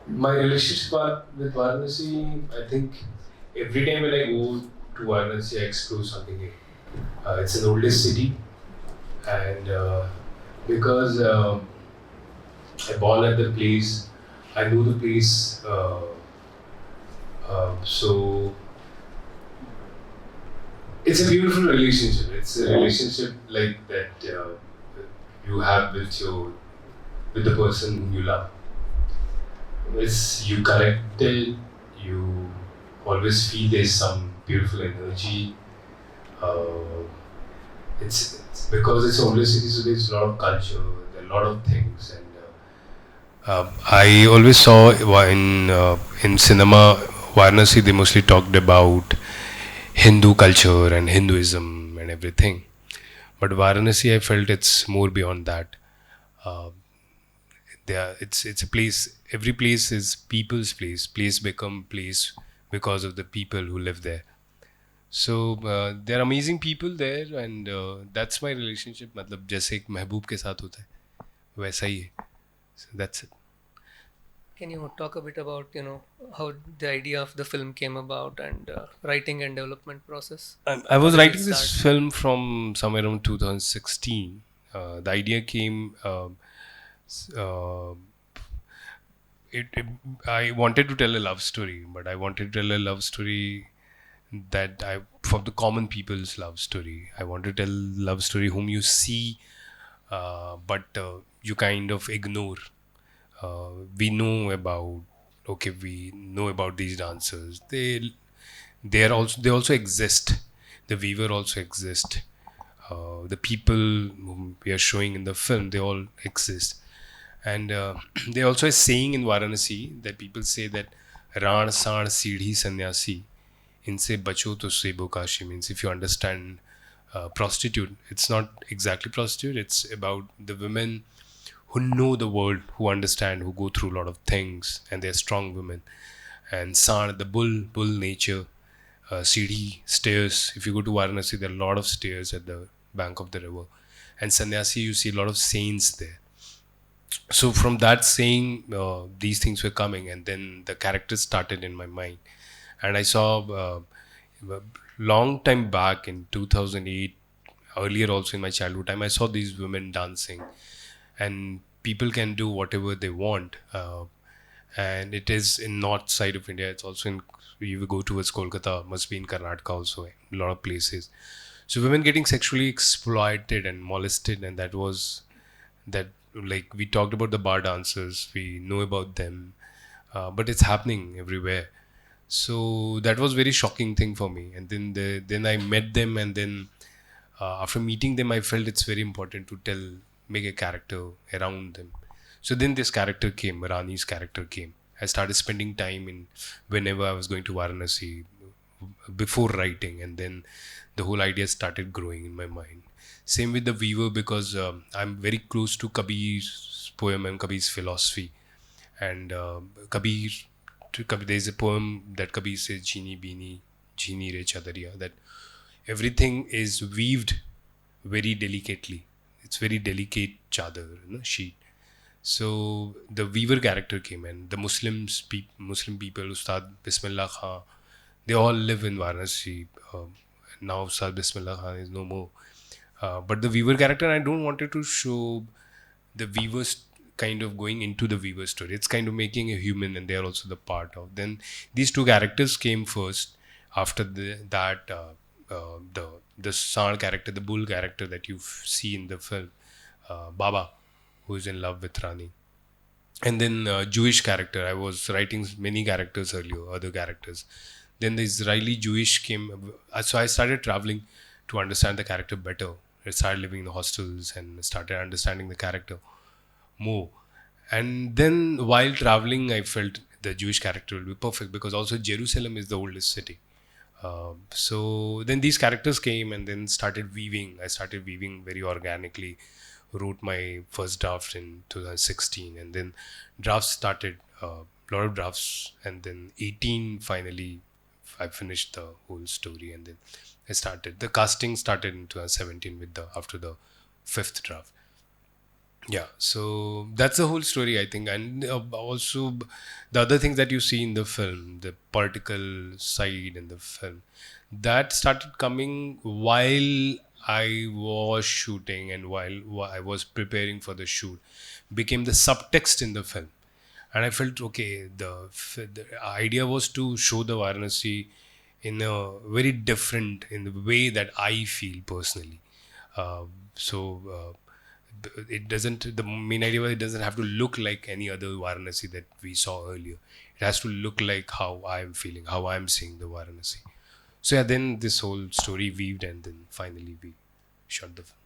My relationship with Varanasi, I think every time when I go to Varanasi, I explore something new. It's an oldest city, and because I born at the place, I know the place. So it's a beautiful relationship. It's a relationship like that you have with the person whom you love. It's you connected. You always feel there's some beautiful energy. Uh, it's because it's only city, so there's a lot of culture, there are a lot of things, and I always saw in cinema, Varanasi they mostly talked about Hindu culture and Hinduism and everything. But Varanasi, I felt it's more beyond that. Uh, it's a place. Every place is people's place. Place become place because of the people who live there. So there are amazing people there, and that's my relationship. मतलब जैसे एक महबूब के साथ होता है वैसा ही है. So that's it. Can you talk a bit about, how the idea of the film came about and writing and development process? I How was did it writing start? this film from somewhere around 2016. The idea came. Uh, it I wanted to tell a love story, but I wanted to tell a love story that I from the common people's love story. I want to tell love story whom you see, but you kind of ignore. We know about we know about these dancers. They also exist. The weaver also exist. The people whom we are showing in the film, they all exist. And they also a saying in Varanasi that people say that Ran San Sidhi Sannyasi inse bacho to sebo kashi, means if you understand prostitute, it's not exactly prostitute, it's about the women who know the world, who understand, who go through a lot of things, and they're strong women. And San, the bull nature, Sidhi, stairs. If you go to Varanasi, there are a lot of stairs at the bank of the river. And Sannyasi, you see a lot of saints there. So from that saying, these things were coming, and then the characters started in my mind. And I saw a long time back in 2008, earlier also in my childhood time, I saw these women dancing, and people can do whatever they want. And it is in north side of India. It's also in, you will go towards Kolkata, must be in Karnataka also, a lot of places. So women getting sexually exploited and molested, and that was that, like we talked about the bar dancers, we know about them, but it's happening everywhere. So that was very shocking thing for me. And then I met them, and then after meeting them, I felt it's very important to make a character around them. So then this character came, Rani's character came. I started spending time in whenever I was going to Varanasi before writing, and then the whole idea started growing in my mind. Same with the weaver, because I'm very close to Kabir's poem and Kabir's philosophy. And Kabir, there's a poem that Kabir says, Jhini Bini Chadariya, that everything is weaved very delicately. It's very delicate chadar, sheet. So the weaver character came in. The Muslim people, Ustad Bismillah Khan, they all live in Varanasi. Now Ustad Bismillah Khan is no more. But the weaver character, I don't wanted to show the weavers kind of going into the weaver story. It's kind of making a human, and they are also the part of. Then these two characters came first. After that, the Sar character, the bull character that you see in the film, Baba, who is in love with Rani. And then Jewish character. I was writing many characters earlier, other characters. Then the Israeli Jewish came. So I started traveling to understand the character better. I started living in the hostels and started understanding the character more. And then while traveling, I felt the Jewish character will be perfect, because also Jerusalem is the oldest city. So then these characters came, and then started weaving. I started weaving very organically. Wrote my first draft in 2016, and then drafts started. A lot of drafts, and then 18 finally. I finished the whole story, and then I started. The casting started in 2017 with the after the fifth draft. Yeah, so that's the whole story, I think, and also the other things that you see in the film, the political side in the film, that started coming while I was shooting and while I was preparing for the shoot, became the subtext in the film, and I felt okay. The idea was to show the Varanasi in a very different in the way that I feel personally. Uh, so. It doesn't the main idea was it doesn't have to look like any other Varanasi that we saw earlier. It has to look like how I'm feeling, how I'm seeing the Varanasi. So yeah, then this whole story weaved, and then finally we shot the film.